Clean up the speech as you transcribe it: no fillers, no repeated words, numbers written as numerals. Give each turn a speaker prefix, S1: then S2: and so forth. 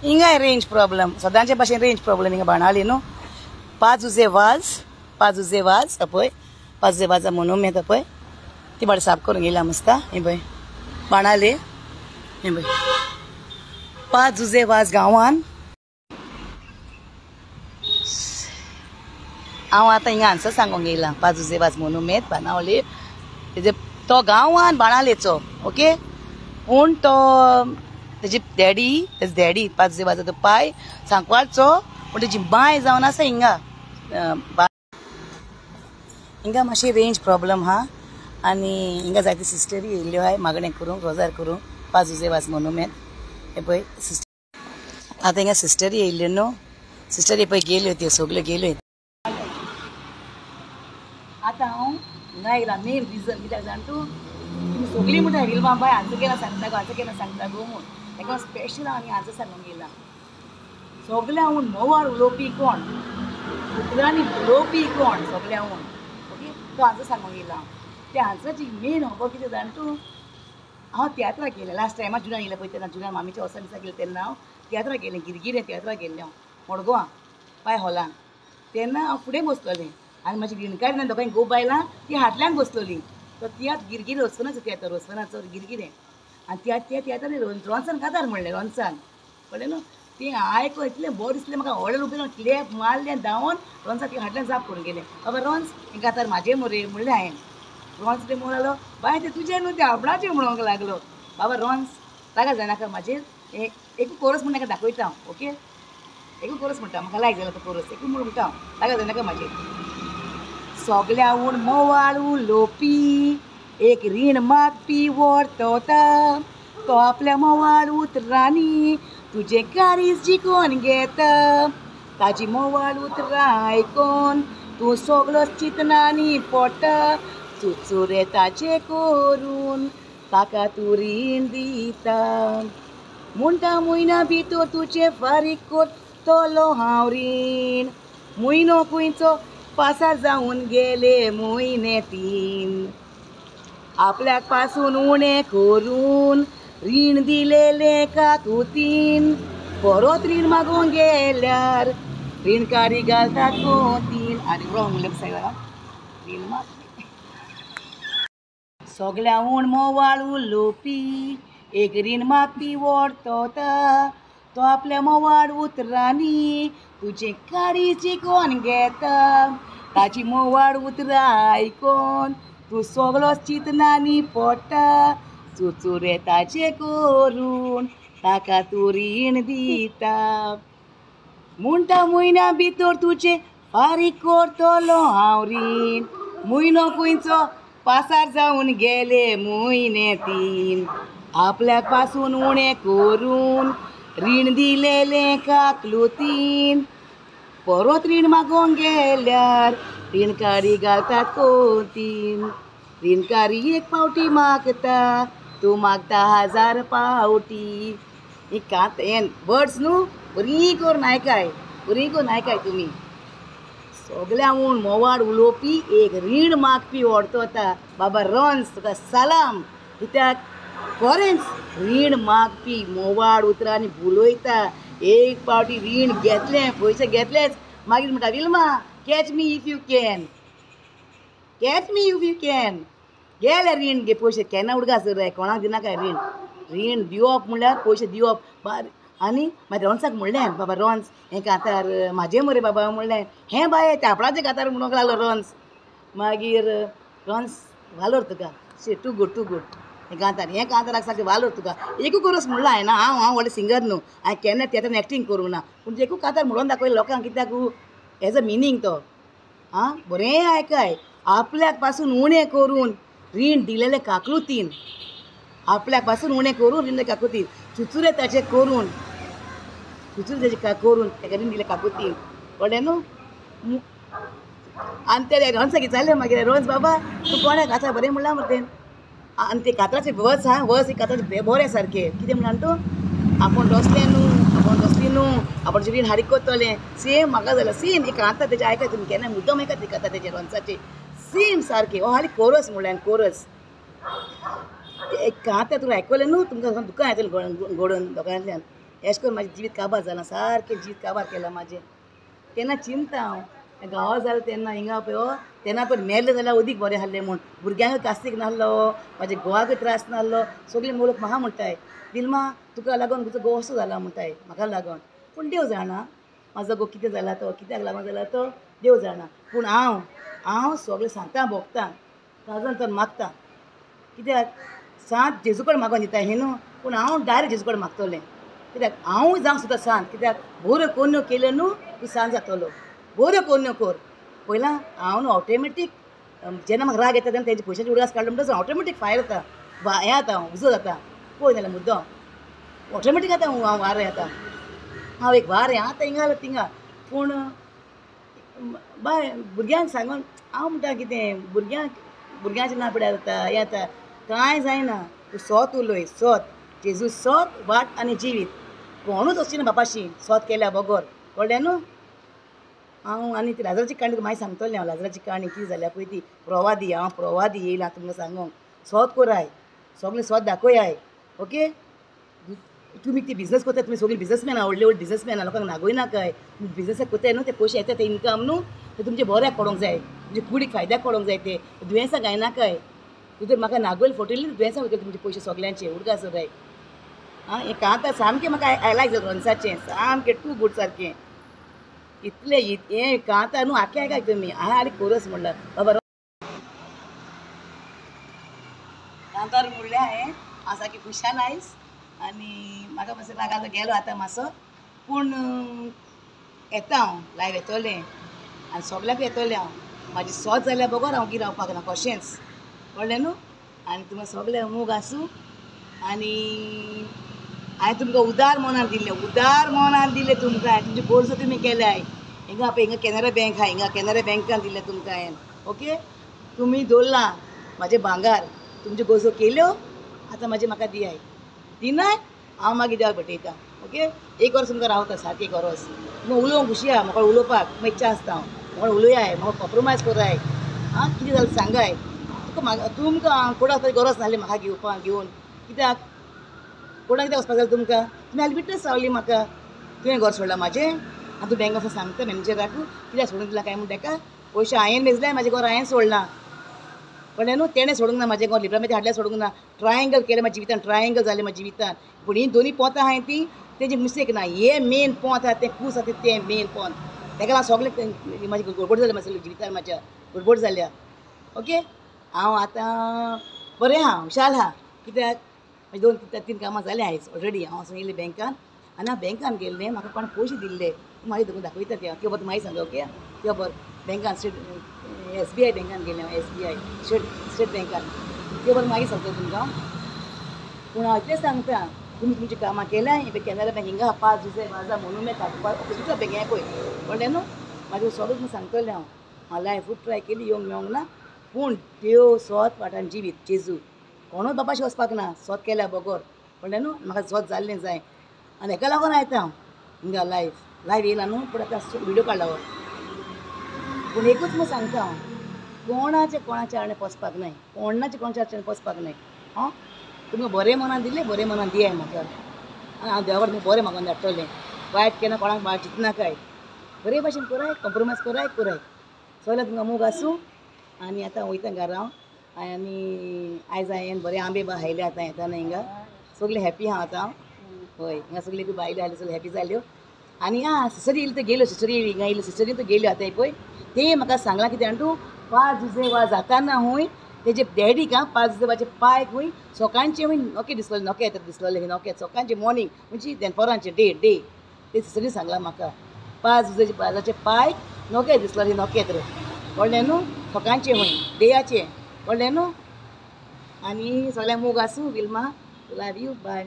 S1: हिंगा range problem सदांचे भाशेन range problem हिंगा बाणावली न्हू. पाजुजे वाज पळय पाजुजे वाजा म्हणून येता पळय ती बाड साफ करून गेला मस्त. हे पळय बाणाले हे पळय पाजुजे वाज गांवान. हांव आतां हिंगा आन्सर सांगूंक येयला. पाजुजे वाज म्हणून येत बाणावली तेजे तो गांवान बाणालेचो. ओके पूण तो तेजी डॅडी पाजुजे वाजाचो पाय सांकवाळचो पूण तेजी बाय जावन आसा हिंगा. हिंगा मातशी रेंज प्रॉब्लेम हा आनी हिंगा जायते सिस्टरी येयल्ल्यो आहाय मागणें करूंक रोजार करूंक पाजुजे वाज म्हणून येत. हे पळय सिस्टर आतां हिंगा सिस्टरी येयल्ल्यो न्हू. सिस्टरी पळय गेल्यो त्यो सगल्यो गेल्यो. आतां हांव हिंगा येयला मेन रिजन कित्याक जाण तूं तुमी सगळीं म्हणटा विलमा बाय हांचो केन्ना सांगता गो म्हूण ताका स्पेशल आनी हांचो सांगूंक येयला. सगळ्यांहून मोवाळ उलोवपी कोण उतरांनी उलोवपी कोण सगळ्यांहून. ओके तो हांचो सांगूंक येयला. त्या हांचोची मेन खबर कितें जाण तूं हांव तियात्राक गेलें लास्ट टायमार जुनान येयलें पळय तेन्ना जुनान मामीच्या वर्सा दिसा गेलें तेन्ना हांव तियात्राक गेलें गिरगिरे तियात्राक गेल्लें हांव मडगांवां पाय हॉलान. तेन्ना हांव फुडें बसलोलें आनी म्हाजी रिणकार ना दोगांय घोव बायलां ती फाटल्यान बसलोलीं. तो तियात्र गिरगिरे वचनाचो तियात्र वचनाचो गिरगिरे आनी त्या तियात्रान रोन्सान कातार म्हणलें रोन्सान कळ्ळें न्हू. तें आयकून इतलें बरें दिसलें म्हाका व्हडलें उबें रावन क्लॅप मारलें धांवोन रोन्सान ती फाटल्यान जाप करून गेलें. बाबा रोन्स हें कातार म्हाजें मरे म्हणलें हांवें. रोन्स कितें म्हणूंक लागलो बाय तें तुजें न्हू तें आपणाचें म्हणूंक लागलो. बाबा रोन्स ताका जायनाका म्हाजेर एक कोरस म्हण ताका दाखयता हांव. ओके एक कोरस म्हणटा म्हाका लायक जालो तो कोरस एक म्हणटा हांव ताका जायनाका म्हाजेर. सगळ्यांहून मोवाळ उलोवपी एक रीण मागपी वर्तता तो आपल्या मोवाळ उतरांनी तुजें काळीज जिखून घेता. ताजी मोवाळ उतरां आयकून तूं सगळो चिंतनांनी पडटा. चुचुरे ताचे करून ताका तूं रीण दिता. म्हणटा म्हयन्या भितर तुजें फारीक करतलो हांव रीण. म्हयनो खंयचो पासार जावन गेले म्हयने 3 आपल्याक पासून उणें करून रीण दिलेलें काकुतीन. परत रीण मागूंक गेल्यार रीणकारी घालतात कोतीन. आनी रोंग म्हणलें सायडा रीण मागपी सगळ्यांहून मोवाळ उलोवपी एक रीण मागपी वर्तता तो आपल्या मोवाळ उतरांनी तुजें काळीज जिखून घेता. ताची मोवाळ उतरां आयकून तूं सगळो चिंतनांनी पडटा. चुचुरे ताचे करून ताका तूं रीण दिता. म्हणटा म्हयन्या भितर तुजें फारीक करतलो हांव रीण. म्हयनो खंयचो पासार जावन गेले म्हयने 3 आपल्याक पासून उणें करून रीण दिलेलें काकलुतीन. परत रीण मागोंक गेल्यार रीणकारी घालतात कोतीन. रीणकारी एक पावटी मागता तूं मागता 1000 पावटी. ही कात हें वर्ड्स न्हू बरी करून आयकाय तुमी. सगळ्यांहून मोवाळ उलोवपी एक रीण मागपी वर्तता. बाबा रोन्स तुका सलाम कित्याक खरेंच रीण मागपी मोवाळ उतरांनी बुलयता. एक पावटी रीण घेतलें पयशे घेतलेच मागीर म्हणटा Wilma catch me if you can गेले रीण घे पयशे केन्ना उडगा सर कोणाक दिनाका रीण दिवप म्हणल्यार पयशे दिवप. आनी मागीर रोन्साक म्हणलें बाबा रोन्स हें कातार म्हाजें मरे बाबा म्हणलें हें बाये ते आपणाचें कातार म्हणूंक लागलो रोन्स. मागीर रोन्स वालोर तुका टू गूड हें कांताराक सारकें वालोर तुका. एकू कोरस म्हणला हांवें ना हांव व्हडलें सिंगर न्हू हांवें केन्ना तियात्रान एक्टींग करूंक ना पूण एकू कातार म्हणून दाखयलें लोकांक कित्याक एज अ मिनींग तो. बरें आयकाय आपल्याक पासून उणें करून रीण दिलेलें काकलुतीन. आपल्याक पासून उणें करून रीण दिलें काकुतीन. चुचुरे ताचे करून ताका रीण दिलें काकुतीन. कळ्ळें न्हू. आनी ते रोन्साक विचारलें मागीर रोन्स बाबा तूं कोणें कातार बरें म्हणलां मरे तें. आनी ते कातराचे वर्स कातराचे बरें सारकें कितें म्हणून तूं आपूण डोसलें न्हू आपूण रीण हारीक करतलें सेम म्हाका जाल्यार सेम एक कांता तेजें आयकाय तुमी केन्ना मुद्दम आयकात काता तेजे रोन्साचे सेम सारकें. हाली कोरस म्हणलें कोरस एक कांता तुमी आयकलें न्हू तुका येतलें घडोवन दोगांयतल्यान अशें करून म्हाजें जिवीत काबार जालां सारकें जिवीत काबार केलां म्हाजें तेन्ना चिंता हांव गांवां जालें तेन्ना हिंगा पळय तेन्ना पळय मेलें जाल्यार अदीक बरें आहलें म्हूण भुरग्यांकूय कास्तीक नासलो म्हाज्या घोवाकूय त्रास नासलो सगळीं लोक म्हाका म्हणटाय बिल्मा तुका लागून तुजो घोव असो जाला म्हणटाय म्हाका लागून पूण देव जाणा म्हाजो घोव कितें जाला तो कित्याक लागून जाला तो देव जाणा पूण हांव सगळें सांगता भोगतां ताजो तर मागता कित्याक सांत जेजू कडेन मागून दिता हें न्हू पूण हांव डायरेक्ट जेजू कडेन मागतलें कित्याक हांव जावंक सुद्दां सांत कित्याक बऱ्यो कोन्यो केल्यो न्हू तूं सांत जातलो बऱ्यो कोन्यो कर पयलां हांव न्हू ऑटोमॅटीक जेन्ना म्हाका राग येता तेन्ना तेंचे पयशांची उडास काडलो म्हणटच ऑटोमॅटीक फायर जाता हें जाता उजो जाता पळय नाल्यार मुद्दम ऑटोमॅटीक जाता हांव वारें येता हांव एक वारें आतां हिंगा थिंगा पूण बाय भुरग्यांक सांगून हांव म्हणटा कितें भुरग्यांचें ना पिड्यार जाता हें जाता कांय जायना तूं सोत उलय सोत जेजू सोत वाट आनी जिवीत कोणूच वचची ना बापाशी सोत केल्या बगोर कळ्ळें न्हू हांव आनी ती लाजराची काणी तुका मागीर सांगतलें हांव लाजराची काणी कितें जाल्या पळय ती प्रवादी हांव प्रवादी येयला तुमकां सांगूंक सोत कोराय सगळें सोत दाखोयाय ओके तुमी ती बिजनस कोत्ताय तुमी सगळीं बिजनसमॅन व्हडले बिजनसमॅन लोकांक नागोय नाकाय बिजनसाक कोत्ताय न्हू ते पयशे येता ते इनकम न्हू ते तुमचे बऱ्याक पडोंक जाय तुमचे कुडीक फायद्याक पडोंक जाय ते दुयेंसां गायनाकाय तुजर म्हाका नागोयल फोटयली दुयेंसां वयतले तुमचे पयशे सगल्यांचे उडका सोराय आं हें कांता सामकें म्हाका आय लायक रोन्साचें सामकें टू गूड सारकें इतलें हें कांता न्हू आख्खें आयकाय तुमी हांवें आनी कोरस म्हणलां बाबा कांतार म्हणलें हांवें हांव सारकी खुशाल आयज आनी म्हाका मातसो रागाचो गेलो आतां मातसो पूण येता हांव लायव येतोलें आनी सगल्याक येतोलें हांव म्हाजी सोत जाल्यार बगोर हांव कितें रावपाक ना कशेंच कळ्ळें न्हू आनी तुमकां सगळें मोग आसूं आनी हांवें तुमकां उदार मनान दिलें तुमकां हांवें तुमची गोरजो तुमी केल्याय हिंगा पळय हिंगा कॅनरा बँक आहा हिंगा कॅनरा बँकान दिलें तुमकां हांवें ओके तुमी दवरलां म्हाजें भांगार तुमच्यो गरजो केल्यो आतां म्हाका दियाय दिनाय हांव मागीर देवाक भेटयतां ओके एक वर्स तुमकां रावता सारकें एक वर्स तुमकां उलोवंक खुशी आहा म्हाका उलोवपाक म्हाका इच्छा आसता हांव म्हाका उलोवयाय म्हाका कॉम्प्रोमायज कोराय आं कितें जालें सांगाय तुमकां कोणाक वचपाची गरज नासली म्हाका घेवन कित्याक कोणाक कितें वचपाक जालें तुमकां तुमी आली बिटनेस रावली म्हाका तुवें घर सोडलां म्हाजें आनी तूं बँक वचून सांगता मॅनेजराक कित्याक सोडून दिला काय म्हूण ताका पयशे हांवें मेजल्याय म्हाजें घर हांवें सोडलां कळ्ळें न्हू तेणें सोडूंक ना म्हाजें घर लिब्रामेथी हाडल्यार सोडूंक ना ट्रायंगल केलें म्हाज्या जिवितान ट्रायंगल जालें म्हाज्या जिवितान पूण ही दोनी पोतां आहाय ती तेजी मिस्टेक ना हें मेन पोंत आहा तें खूस आहा तें मेन पोंत ताका लागून सगळें म्हाजी गडबड जाल्या म्हाज्या जिवितान म्हाज्या गडबड जाल्या ओके हांव आतां बरें आहा हुशाल आहा कित्याक म्हाजी 2-3 कामां जालीं आयज ऑलरेडी हांव वचून येयलें बँकान आनी हांव बँकान गेल्लें म्हाका कोण पयशे दिल्ले म्हाजे दोन दाखयता ते किंवा मागीर सांगा ओके किंवा बँकान स्टेट SBI बँकान गेलें हांव SBI स्टेट बँकान किंवा मागीर सांगता तुमकां पूण हांव इतलें सांगता तुमी तुमचीं कामां केल्या कॅनरा बँक हिंगा 5 दिसा माझा म्हणून ऑफिसाचो बँक हें पळय कळ्ळें न्हू म्हाजें सगळें सांगतलें हांव लायफ खूब ट्राय केली येवंक मेळोंक ना पूण देव सोत वाटान जिवीत जेजू कोणूच बापाशी वचपाक ना सोत केल्या बगोर कळ्ळें न्हू म्हाका सोत जाल्लें जाय आनी हेका लागून आयता हांव हिंगा लायव येयला न्हू पूण आतां विडियो काडला पूण एकूच म्हूण सांगता हांव कोणाच्या आडे वचपाक नाय कोणाच्या आडे वचपाक नाय हां तुमकां बरें मनान दिलें बरें मनान दियाय म्हाका आनी हांव देवा कडेन बरें मागून धाडटलें वायट केन्ना कोणाक चिंतनाकाय बरे भाशेन कोराय कॉम्प्रोमायज कोराय सगळें तुमकां मोग आसूं आनी आतां वयता घरा आनी आयज हांवें बरे आंबे खायले आतां येताना हिंगा सगळीं हॅपी आहा आतां हांव हय हिंगा सगळीं बायल्यो आयल्यो सगळ्यो हॅपी जाल्यो आनी सिस्टरी येयल्यो त्यो गेल्यो सिस्टरी हिंगा येयल्यो सिस्टरी त्यो गेल्यो आतां पळय ते म्हाका सांगलां कितें जाण तूं 5 दिसा वा जाताना हूंय तेजे डॅडीक 5 दिसाचे पांय हूंय सकाळचे हूंय नोके दिसलेले नोके येता दिसलेले नोके सकाळचे मॉर्निंग म्हणजे दनपारांचे डे ते सिस्टरीन सांगलां म्हाका 5 दिसाचे पांय नोके दिसलेले नोके येता कळ्ळें न्हू सकाळचे हूंय डेयाचे कळ्ळें न्हू आनी सगळ्यांक मोग आसूं विल्मा लव यू बाय